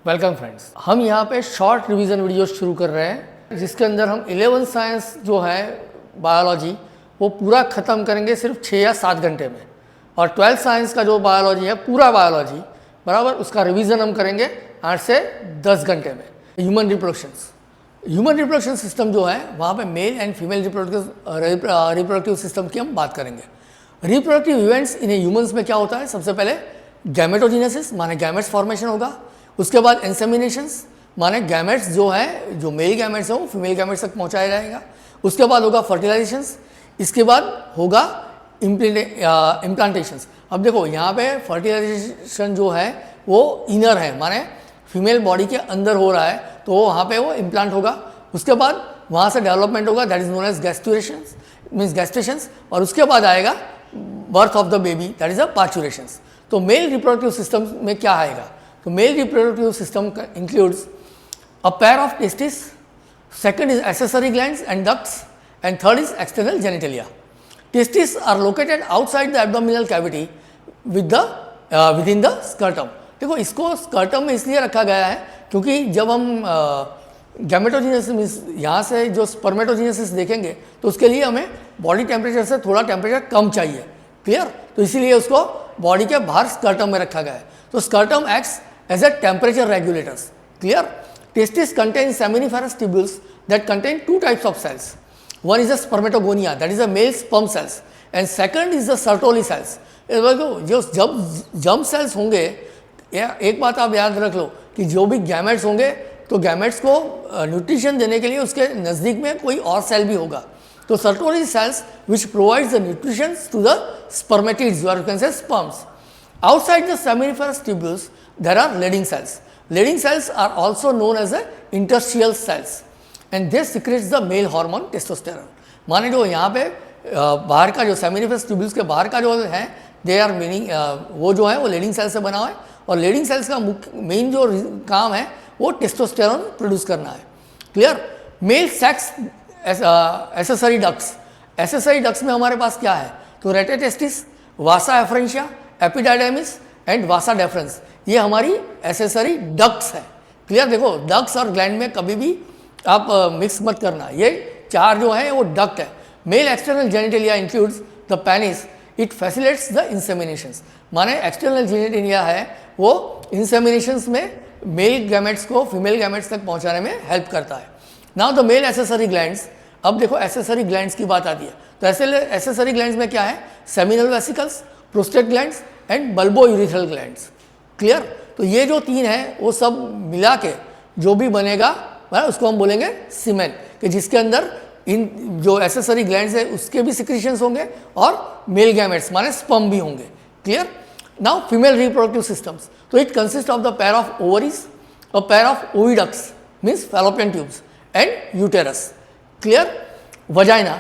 Welcome friends, हम यहाँ पे शॉर्ट रिवीजन वीडियो शुरू कर रहे हैं जिसके अंदर हम 11 साइंस जो है बायोलॉजी वो पूरा ख़त्म करेंगे सिर्फ 6 या 7 घंटे में, और 12 साइंस का जो बायोलॉजी है पूरा बायोलॉजी बराबर उसका रिवीजन हम करेंगे 8 से 10 घंटे में। ह्यूमन रिप्रोडक्शन सिस्टम जो है वहाँ पे male and female reproductive system की हम बात करेंगे। रिप्रोडक्टिव इवेंट्स इन ह्यूमंस में क्या होता है? सबसे पहले गैमेटोजेनेसिस माने गैमेट्स फॉर्मेशन होगा, उसके बाद इंसेमिनेशंस माने गैमेट्स जो है जो मेल गैमेट्स हैं वो फीमेल गैमेट्स तक पहुंचाया जाएगा, उसके बाद होगा फर्टिलाइजेशंस, इसके बाद होगा इम्प्लांटेशंस। अब देखो यहाँ पे फर्टिलाइजेशन जो है वो इनर है माने फीमेल बॉडी के अंदर हो रहा है, तो वहाँ पे वो इम्प्लांट होगा, उसके बाद वहाँ से डेवलपमेंट होगा, that is known as gestations means gestations, और उसके बाद आएगा birth of the baby that is a parturitions. तो मेल रिप्रोडक्टिव सिस्टम में क्या आएगा? तो male reproductive system includes a pair of testes, second is accessory glands and ducts, and third is external genitalia. Testes are located outside the abdominal cavity within the scrotum. देखो इसको स्कर्टम में इसलिए रखा गया है क्योंकि जब हम गैमेटोजेनेसिस यहाँ से जो स्पर्मेटोजेनेसिस देखेंगे तो उसके लिए हमें बॉडी टेम्परेचर से थोड़ा टेम्परेचर कम चाहिए, क्लियर? तो इसीलिए उसको बॉडी के बाहर स्कर्टम में रखा गया है। तो स्कर्टम acts as a temperature regulators, clear? Testes contain seminiferous tubules that contain two types of cells. One is a spermatogonia, that is a male sperm cells, and second is the Sertoli cells. जो जब germ cells होंगे, एक बात आप याद रख लो कि जो भी गैमेट्स होंगे तो गैमेट्स को न्यूट्रिशन देने के लिए उसके नज़दीक में कोई और सेल भी होगा। तो Sertoli cells which provides the nutrition to the spermatids or you can say sperms. Outside the seminiferous tubules there are Leydig cells. Leydig cells are also known as the interstitial cells and they secretes the male hormone testosterone. माने जो यहाँ पे बाहर का जो seminiferous tubules के बाहर का जो है they are meaning वो जो है वो Leydig cells से बना हुआ है, और Leydig cells का मेन जो काम है वो टेस्टोस्टेरोन प्रोड्यूस करना है, clear? Male sex accessory ducts, accessory ducts में हमारे पास क्या है? तो rete testis, vasa efferentia, epididymis and vasa deferens, ये हमारी एसेसरी डक्ट्स है, क्लियर? देखो डक्ट्स और ग्लैंड में कभी भी आप मिक्स मत करना, ये चार जो है वो डक्ट है। Male external genitalia includes the penis, it facilitates the inseminations, माने एक्सटर्नल जेनिटेलिया है वो इंसेमिनेशंस में मेल गैमेट्स को फीमेल गैमेट्स तक पहुंचाने में हेल्प करता है। Now the male accessory glands, अब देखो एसेसरी ग्लैंड्स की बात आती है, तो एसेसरी ग्लैंड्स में क्या है? Seminal vesicles, prostate glands and bulbo urethral glands, clear? तो ये जो तीन है वो सब मिला के जो भी बनेगा उसको हम बोलेंगे सीमेन, कि जिसके अंदर इन जो एसेसरी ग्लैंड्स है उसके भी सिक्रीशंस होंगे और मेल गैमेट्स माने स्पर्म भी होंगे, clear? Now female reproductive systems, तो it consist of the pair of ovaries, a pair of oviducts means fallopian tubes and uterus, clear? Vagina,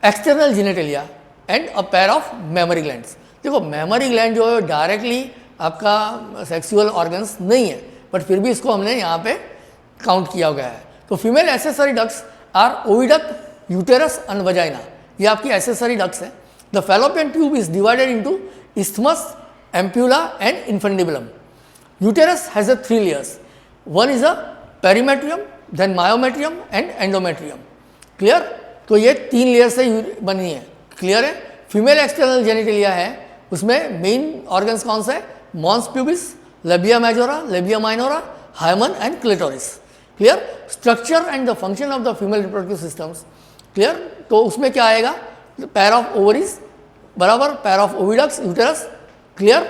external genitalia and a pair of mammary glands. देखो mammary gland जो है directly आपका sexual organs नहीं है, but फिर भी इसको हमने यहाँ पे काउंट किया गया है। तो female accessory ducts are oviduct, uterus and vagina, ये आपकी एसेसरी डक्ट्स है। The fallopian tube is divided into isthmus, ampulla and infundibulum. Uterus has a 3 layers, one is a perimetrium, then myometrium and endometrium, clear? तो ये 3 layer से बनी है, clear है? Female external genitalia है, उसमें मेन ऑर्गन्स कौन सा है? Mons pubis, labia majora, labia minora, hymen and clitoris, clear? Structure and the function of the female reproductive systems, clear? तो उसमें क्या आएगा? पेयर ऑफ ओवरीज बराबर pair of oviducts, uterus, clear?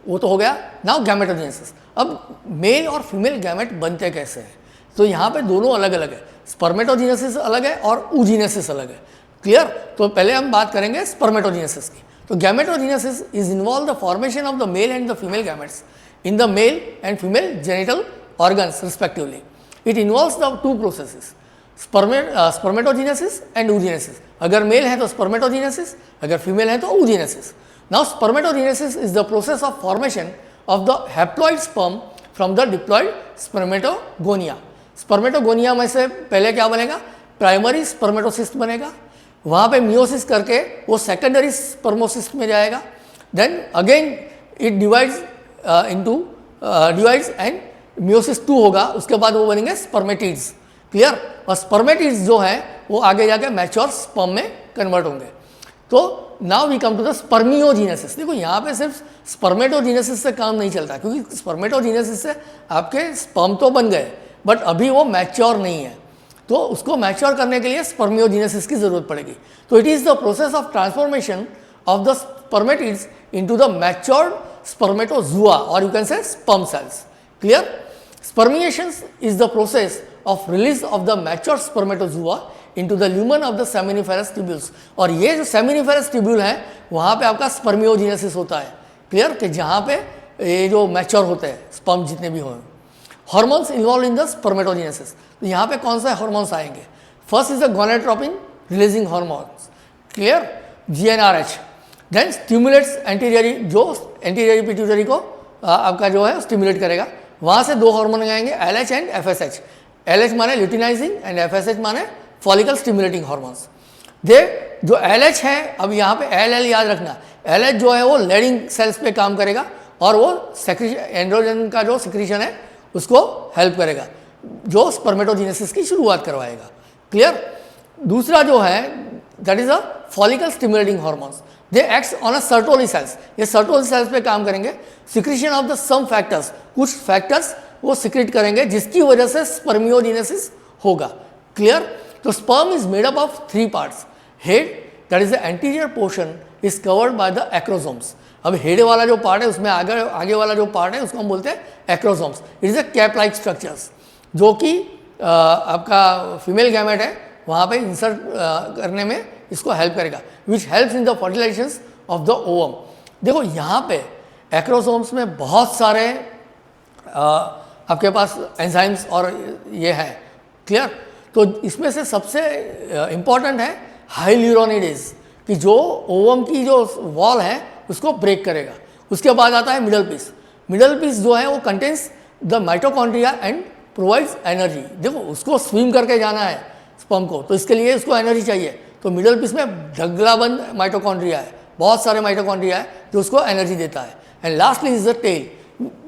वो तो हो गया। नाउ गैमेटोजेनेसिस, अब मेल और फीमेल गैमेट बनते कैसे हैं? तो यहाँ पे दोनों अलग अलग है, स्पर्मेटोजेनेसिस अलग है और oogenesis अलग है, क्लियर? तो पहले हम बात करेंगे स्पर्मेटोजेनेसिस की। तो gametogenesis is involve the formation of the male and the female gametes in the male and female genital organs respectively. It involves the 2 processes, spermatogenesis and oogenesis। अगर मेल है तो स्पर्मेटोजेनेसिस, अगर फीमेल है तो oogenesis। Now spermatogenesis is the process of formation of the haploid sperm from the diploid spermatogonia. Spermatogonia में से पहले क्या बनेगा? प्राइमरी स्पर्मेटोसिस्ट बनेगा, वहाँ पे मियोसिस करके वो सेकेंडरी स्पर्मोसिस्ट में जाएगा, then again it divides into divides and meiosis 2 होगा, उसके बाद वो बनेंगे स्पर्मेटिड्स, क्लियर। और स्पर्मेटिड्स जो है वो आगे जाके मैच्योर स्पर्म में कन्वर्ट होंगे। तो now we come to the spermiogenesis. देखो यहाँ पे सिर्फ स्पर्मेटोजेनेसिस से काम नहीं चलता, क्योंकि स्पर्मेटोजेनेसिस से आपके स्पर्म तो बन गए बट अभी वो मैच्योर नहीं है, तो उसको मैच्योर करने के लिए स्पर्मियोजेनेसिस की जरूरत पड़ेगी। तो it is the process of transformation of the spermatids into the matured spermatozoa और you can say sperm cells, clear. Spermiation is the process of release of the mature spermatozoa into the lumen of the seminiferous tubules। और ये जो seminiferous tubule है वहाँ पे आपका spermiogenesis होता है, क्लियर, कि जहाँ पे ये जो मैच्योर होते हैं स्पर्म जितने भी हों। Hormones involve in the spermatogenesis, तो यहाँ पे कौन सा हॉर्मोन्स आएंगे? First is the gonadotropin releasing hormones, clear, GnRH। Then stimulates anterior, जो एंटीरियरी पिट्यूटरी को आपका जो है स्टिमुलेट करेगा। वहाँ से दो हार्मोन आएंगे LH एंड FSH। LH माने ल्यूटिनाइजिंग एंड FSH माने फॉलिकल स्टिमुलेटिंग हार्मोन्स। दे जो LH है, अब यहाँ पे LL याद रखना, LH जो है वो लेडिंग सेल्स पे काम करेगा और वो एंड्रोजन का जो सिक्रीशन है उसको हेल्प करेगा, जो स्पर्मेटोजेनेसिस की शुरुआत करवाएगा, क्लियर। दूसरा जो है that is a follicle stimulating hormones. They acts on a Sertoli cells, ये सर्टोली सेल्स पे काम करेंगे। Secretion of the some factors, कुछ फैक्टर्स वो सिक्रेट करेंगे जिसकी वजह से स्पर्मियोजेनेसिस होगा, क्लियर। तो sperm is made up of 3 parts. Head that is the anterior portion is covered by the acrosomes. अब हेड वाला जो पार्ट है उसमें आगे वाला जो पार्ट है उसको हम बोलते हैं acrosomes. It is a cap like structures जो कि आपका फीमेल गैमेट है वहाँ पे इंसर्ट करने में इसको हेल्प करेगा, which helps in the fertilization of the ovum. देखो यहाँ पे एक्रोसोम्स में बहुत सारे आपके पास एंजाइम्स और ये है, क्लियर। तो इसमें से सबसे इम्पॉर्टेंट है हाइल्यूरोनिडेज, कि जो ओवम की जो वॉल है उसको ब्रेक करेगा। उसके बाद आता है मिडल पीस। मिडल पीस जो है वो contains the mitochondria and provides energy. देखो उसको स्विम करके जाना है स्पर्म को, तो इसके लिए उसको एनर्जी चाहिए। तो मिडल पीस में ढगलाबंद माइटोकॉन्ड्रिया है, बहुत सारे माइटोकॉन्ड्रिया है जो उसको एनर्जी देता है। And lastly is the tail,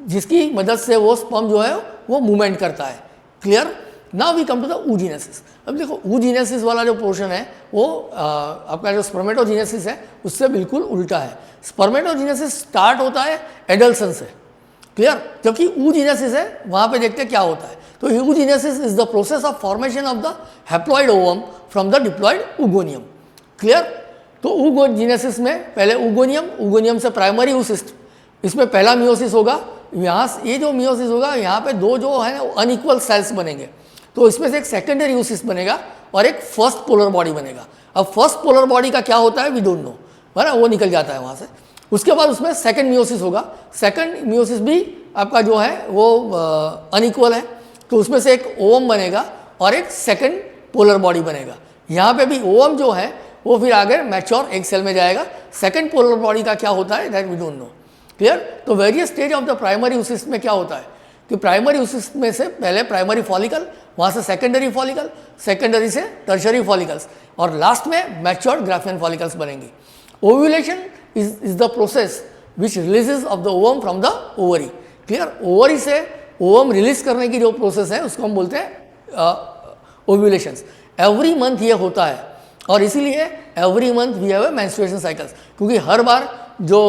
जिसकी मदद से वो स्पर्म जो है वो मूवमेंट करता है, clear. Now we come to the oogenesis। अब देखो oogenesis वाला जो पोर्शन है वो आपका जो स्पर्मेटोजेनेसिस है उससे बिल्कुल उल्टा है। स्पर्मेटोजेनेसिस स्टार्ट होता है एडल्सन से, क्लियर, जबकि oogenesis है वहाँ पे देखते हैं क्या होता है। तो oogenesis is the process of formation of the haploid ovum from the diploid oogoनियम, क्लियर। तो oogenesis में पहले oogoनियम से प्राइमरी oocyst, इसमें पहला मियोसिस होगा। यहाँ ये जो मियोसिस होगा यहाँ पे दो जो है अनइक्वल सेल्स बनेंगे, तो इसमें से एक सेकेंडरी oocyst बनेगा और एक फर्स्ट पोलर बॉडी बनेगा। अब फर्स्ट पोलर बॉडी का क्या होता है वी डोंट नो, है ना, वो निकल जाता है वहाँ से। उसके बाद उसमें सेकंड मियोसिस होगा। सेकंड मियोसिस भी आपका जो है वो अनइक्वल है, तो उसमें से एक ओवम बनेगा और एक सेकंड पोलर बॉडी बनेगा। यहाँ पे भी ओवम जो है वो फिर आगे मैच्योर एक सेल में जाएगा। सेकंड पोलर बॉडी का क्या होता है that we don't know, clear. तो various stage of the primary oocyst में क्या होता है कि प्राइमरी oocyst में से पहले प्राइमरी फॉलिकल, वहाँ से सेकेंडरी फॉलिकल, सेकेंडरी से टर्शरी फॉलिकल्स और लास्ट में मैच्योर्ड ग्राफियन फॉलिकल्स बनेंगी। Ovulation is the process which releases of the ovum from the ovary, clear. Ovary से ओवम रिलीज करने की जो प्रोसेस है उसको हम बोलते हैं ओव्यूलेशंस। एवरी मंथ ये होता है और इसीलिए every month we have a menstruation cycles, क्योंकि हर बार जो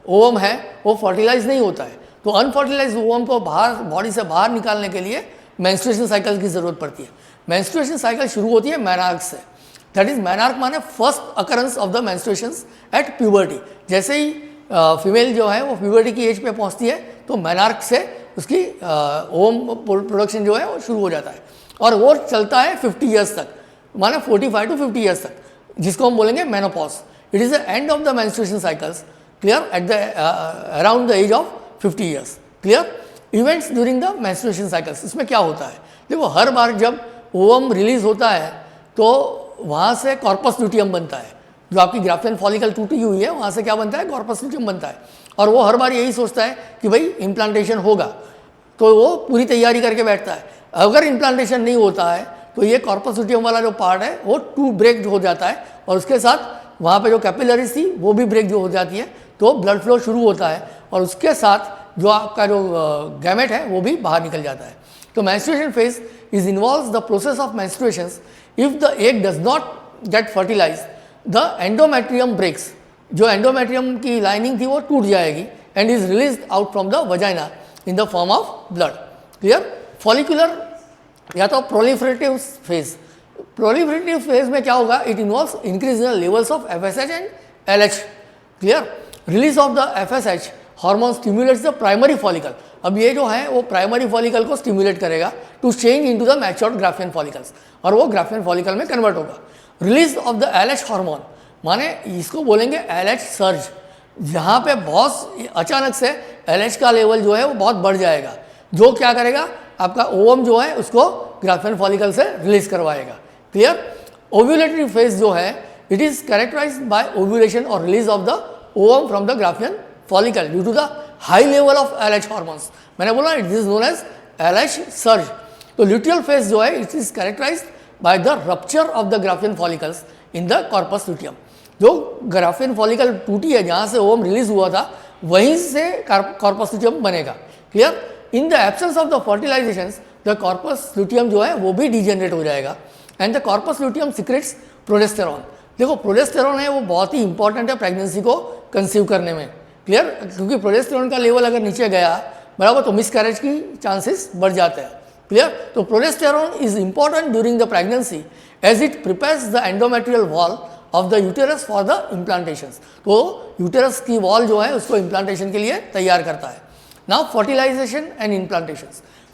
ओवम है वो फर्टिलाइज नहीं होता है, तो अनफर्टिलाइज ओवम को बाहर बॉडी से बाहर निकालने के लिए मेंस्ट्रुएशन साइकिल की जरूरत पड़ती है। मेंस्ट्रुएशन साइकिल शुरू होती है मेनार्क से, दैट इज मेनार्क माने first occurrence of the मेंस्ट्रुएशंस at puberty. जैसे ही फीमेल जो है वो प्यूबर्टी की एज पे पहुंचती है तो मेनार्क से उसकी ओवम प्रोडक्शन जो है वो शुरू हो जाता है और वो चलता है 50 ईयर्स तक, माने 45 to 50 ईयर्स तक, जिसको हम बोलेंगे menopause. It is the end of the menstruation cycles, clear, at the around the age of 50 years, clear. Events during the menstruation cycles, इसमें क्या होता है, देखो हर बार जब ओवम रिलीज होता है तो वहाँ से कॉर्पस ल्यूटियम बनता है। जो आपकी ग्राफियन फॉलिकल टूटी हुई है वहाँ से क्या बनता है, कॉर्पस ल्यूटियम बनता है। और वो हर बार यही सोचता है कि भाई इम्प्लांटेशन होगा, तो वो पूरी तैयारी करके बैठता है। अगर इम्प्लांटेशन नहीं होता है तो ये कॉर्पस ल्यूटियम वाला जो पार्ट है वो ब्रेक हो जाता है और उसके साथ वहाँ पे जो कैपिलरीज थी वो भी ब्रेक जो हो जाती है, तो ब्लड फ्लो शुरू होता है और उसके साथ जो आपका जो गैमेट है वो भी बाहर निकल जाता है। तो menstruation phase is involves the process of menstruations. If the egg does not get fertilized, the endometrium breaks. जो एंडोमेट्रियम की लाइनिंग थी वो टूट जाएगी and is release out from the vagina in the form of blood. Clear? Follicular या तो proliferative phase. Proliferative phase में क्या होगा? It involves increase in levels of FSH and LH। Clear? Release of the FSH hormone stimulates the primary follicle. अब ये जो है वो प्राइमरी फॉलिकल को स्टिमुलेट करेगा to change into the matured Graafian follicles, और वो ग्राफियन फॉलिकल में कन्वर्ट होगा। Release of the LH hormone, माने इसको बोलेंगे LH सर्ज, जहाँ पे बहुत अचानक से LH का लेवल जो है वो बहुत बढ़ जाएगा, जो क्या करेगा? आपका ओवम जो है उसको ग्राफियन फॉलिकल से रिलीज करवाएगा। क्लियर? ओव्यूलेटरी फेज जो है it is characterised by ovulation और release of the ovum from the Graafian follicle due to the high level of LH hormones. मैंने बोला it is known as LH surge. तो luteal phase जो है it is characterised by the rupture of the Graafian follicles in the corpus luteum. जो Graafian follicle टूटी है, जहाँ से ओवम रिलीज हुआ था, वहीं से कॉर्पस ल्यूटियम बनेगा। Clear? In the absence of the fertilisation the corpus luteum जो है वो भी डिजेनरेट हो जाएगा and the corpus luteum secretes progesterone. देखो प्रोजेस्टेरॉन है वो बहुत ही इंपॉर्टेंट है प्रेगनेंसी को कंसीव करने में। क्लियर? क्योंकि प्रोजेस्टेरॉन का लेवल अगर नीचे गया बराबर तो मिसकैरेज की चांसेस बढ़ जाते हैं। क्लियर? तो progesterone is important during the pregnancy as it prepares the endometrial wall of the uterus for the implantation. तो यूटेरस की वॉल जो है उसको इम्प्लांटेशन के लिए तैयार करता है। Now fertilisation and implantation.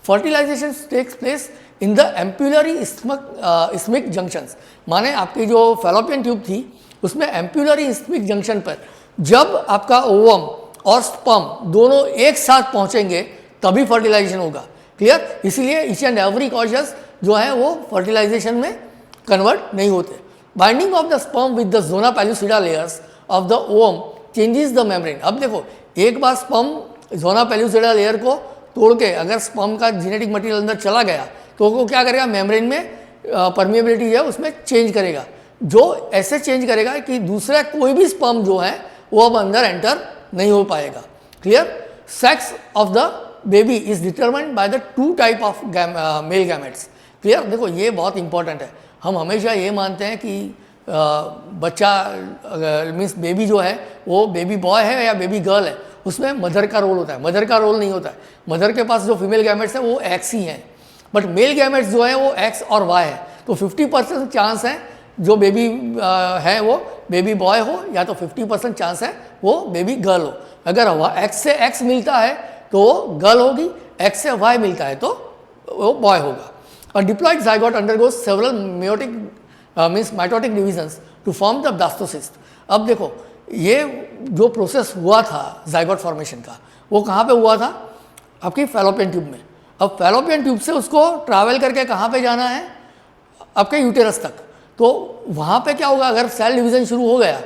Fertilisation takes place in the ampullary isthmic junctions, माने आपकी जो फैलोपियन ट्यूब थी उसमें एम्पुलरी इस्मिक जंक्शन पर जब आपका ओवम और स्पर्म दोनों एक साथ पहुंचेंगे तभी फर्टिलाइजेशन होगा। क्लियर? इसीलिए ईच एंड एवरी कॉशस जो है वो फर्टिलाइजेशन में कन्वर्ट नहीं होते। Binding of the sperm with the zona pellucida layers of the ovum changes the membrane. अब देखो एक बार स्पर्म जोना पेलुसिडा लेयर को तोड़ के अगर स्पर्म का जेनेटिक मटेरियल अंदर चला गया तो वो क्या करेगा? मेम्ब्रेन में परमिएबिलिटी है उसमें चेंज करेगा, जो ऐसे चेंज करेगा कि दूसरा कोई भी स्पर्म जो है वो अब अंदर एंटर नहीं हो पाएगा। Clear? Sex of the baby is determined by the two type of male gametes. Clear? देखो ये बहुत इंपॉर्टेंट है। हम हमेशा ये मानते हैं कि बच्चा मीन्स बेबी जो है वो बेबी बॉय है या बेबी गर्ल है, उसमें मदर का रोल होता है। मदर का रोल नहीं होता है। मदर के पास जो फीमेल गैमेट्स हैं वो एक्स ही हैं, बट मेल गैमेट्स जो है वो एक्स और वाई है। तो 50% चांस है जो बेबी है वो बेबी बॉय हो, या तो 50% चांस है वो बेबी गर्ल हो। अगर एक्स से एक्स मिलता है तो वो गर्ल होगी, एक्स से वाई मिलता है तो वो बॉय होगा। और diploid zygote undergoes several meiotic means mitotic divisions to form the blastocyst. अब देखो ये जो प्रोसेस हुआ था जाइगोट फॉर्मेशन का वो कहाँ पे हुआ था? आपकी फैलोपियन ट्यूब में। अब फैलोपियन ट्यूब से उसको ट्रैवल करके कहाँ पे जाना है? आपके यूटेरस तक। तो वहाँ पे क्या होगा? अगर सेल डिवीज़न शुरू हो गया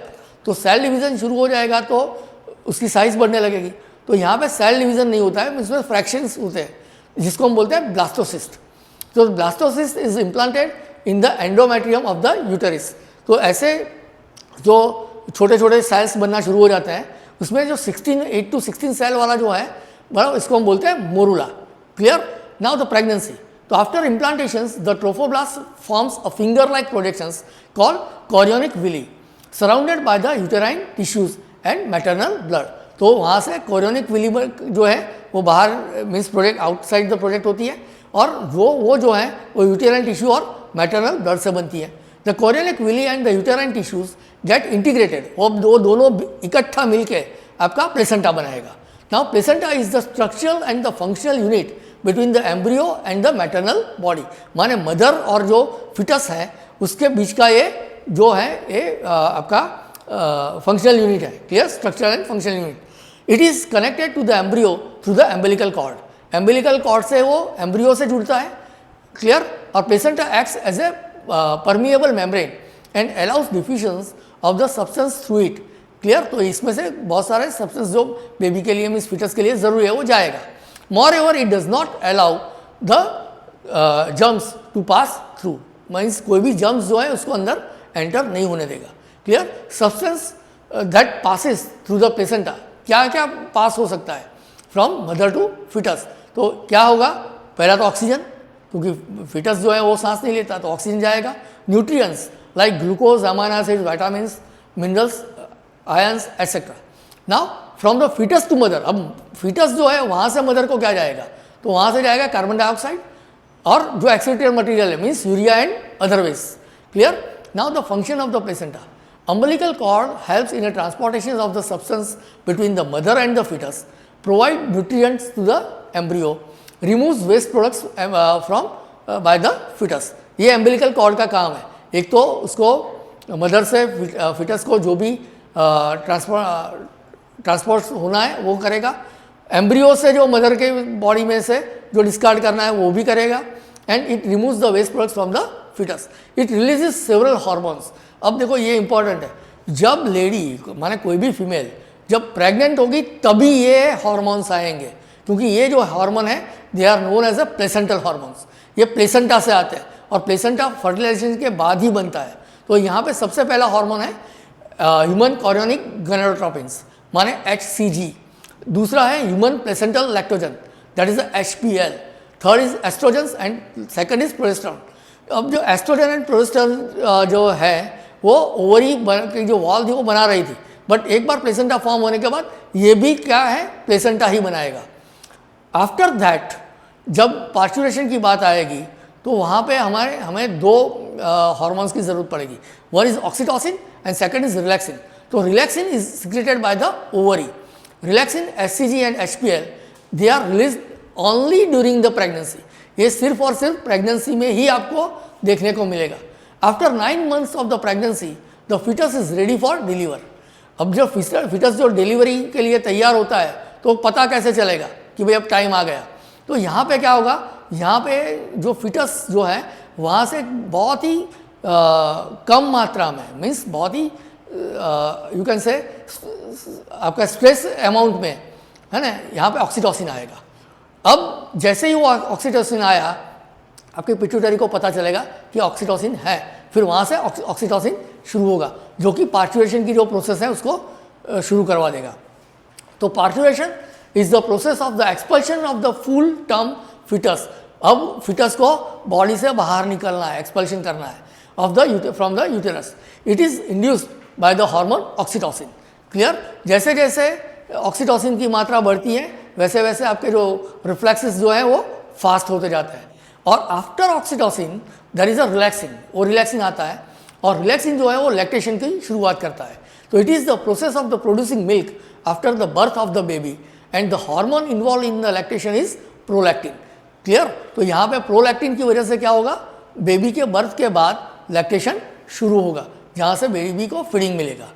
तो सेल डिवीज़न शुरू हो जाएगा तो उसकी साइज़ बढ़ने लगेगी। तो यहाँ पे सेल डिवीज़न नहीं होता है, इसमें फ्रैक्शंस होते हैं जिसको हम बोलते हैं ब्लास्टोसिस्ट। तो blastocyst is implanted in the endometrium of the uterus. तो ऐसे जो छोटे छोटे सेल्स बनना शुरू हो जाते हैं उसमें जो 8 to 16 सेल वाला जो है बराबर इसको हम बोलते हैं morula. Clear? Now the pregnancy. तो after implantations the trophoblast forms a finger like projections called chorionic villi surrounded by the uterine tissues and maternal blood. तो वहाँ से कोरियोनिक विली जो है वो बाहर means project outside the project होती है, और वो जो है वो यूटेराइन टिश्यू और मैटरनल ब्लड से बनती है। The chorionic villi and the uterine tissues get integrated, वो दोनों इकट्ठा मिलके आपका प्लेसेंटा बनाएगा। Now placenta is the structural and the functional unit between the embryo and the maternal body, माने मदर और जो फिटस है उसके बीच का ये जो है ये आपका फंक्शनल यूनिट है। Clear? Structural and functional unit. It is connected to the embryo through the umbilical cord. Umbilical cord से वो एम्ब्रियो से जुड़ता है। क्लियर? और placenta acts as a permeable membrane and allows diffusion of the substance through it. Clear? तो इसमें से बहुत सारे सब्सटेंस जो बेबी के लिए मीन्स फिटस के लिए ज़रूरी है वो जाएगा। More it does not allow the germs to pass through, means कोई भी जर्म्स जो है उसको अंदर एंटर नहीं होने देगा। Clear? Substance that passes through the placenta, क्या क्या पास हो सकता है? From mother to foetus. तो क्या होगा, पहला तो ऑक्सीजन, क्योंकि फिटस जो है वो सांस नहीं लेता तो ऑक्सीजन जाएगा। Nutrients like glucose, amino acid, vitamins, minerals, ions etcetera. Now from the foetus to mother, अब फिटस जो है वहाँ से मदर को क्या जाएगा, तो वहाँ से जाएगा कार्बन डाइऑक्साइड और जो एक्सक्रीटेड मटेरियल है means urea and other waste. Clear. Now the function of the placenta, umbilical cord helps in the transportation of the substance between the mother and the fetus, provide nutrients to the embryo, removes waste products from by the fetus। ये umbilical cord का काम है, एक तो उसको mother से foetus को जो भी ट्रांसपोर्ट होना है वो करेगा, एम्ब्रियो से जो मदर के बॉडी में से जो डिस्कार्ड करना है वो भी करेगा, and it removes the waste products from the foetus. It releases several hormones. अब देखो ये इंपॉर्टेंट है, जब लेडी माने कोई भी फीमेल जब प्रेग्नेंट होगी तभी ये हार्मोन्स आएंगे, क्योंकि ये जो हार्मोन है they are known as a placental hormones. ये प्लेसेंटा से आते हैं और प्लेसेंटा फर्टिलाइजेशन के बाद ही बनता है। तो यहाँ पे सबसे पहला हार्मोन है ह्यूमन कोरियोनिक गोनाडोट्रोपिन्स माने HCG, दूसरा है human placental lactogen that is HPL, third is oestrogen and second is progesterone. अब जो एस्ट्रोजन एंड प्रोजेस्टेरोन जो है वो ओवरी की जो वॉल थी वो बना रही थी, बट एक बार प्लेसेंटा फॉर्म होने के बाद ये भी क्या है, प्लेसेंटा ही बनाएगा। आफ्टर दैट जब पार्चुरेशन की बात आएगी तो वहाँ पे हमें दो हार्मोन्स की ज़रूरत पड़ेगी, one is oxytocin and second is relaxin. तो relaxin is secreted by the ovary. Relaxin, HCG and HPL they are release only during the pregnancy. ये सिर्फ और सिर्फ प्रेगनेंसी में ही आपको देखने को मिलेगा। After 9 months of the pregnancy the foetus is ready for deliver. अब जब फिटस जो डिलीवरी के लिए तैयार होता है तो पता कैसे चलेगा कि भाई अब टाइम आ गया। तो यहाँ पे क्या होगा, यहाँ पे जो फिटस जो है वहाँ से बहुत ही कम मात्रा में मीन्स बहुत ही यू कैन से आपका स्ट्रेस अमाउंट में है ना, यहाँ पे ऑक्सीटोसिन आएगा। अब जैसे ही वो ऑक्सीटोसिन आया आपके पिट्यूटरी को पता चलेगा कि ऑक्सीटोसिन है, फिर वहाँ से ऑक्सीटोसिन शुरू होगा जो कि पार्चुरेशन की जो प्रोसेस है उसको शुरू करवा देगा। तो parturition is the process of the expulsion of the full term foetus. अब फिटस को बॉडी से बाहर निकलना है, एक्सपल्शन करना है of the from the uterus. It is induced by the hormone oxytocin. Clear. जैसे जैसे ऑक्सीटोसिन की मात्रा बढ़ती है वैसे वैसे आपके जो रिफ्लेक्सेस जो है वो फास्ट होते जाते हैं। और after oxytocin there is a relaxin, वो रिलैक्सिन आता है और रिलैक्सिन जो है वो लैक्टेशन की शुरुआत करता है। तो it is the process of the producing milk after the birth of the baby and the hormone involve in the lactation is prolactin. Clear. तो यहाँ पे प्रोलैक्टिन की वजह से क्या होगा, बेबी के बर्थ के बाद लैक्टेशन शुरू होगा जहाँ से बेबी को फीडिंग मिलेगा।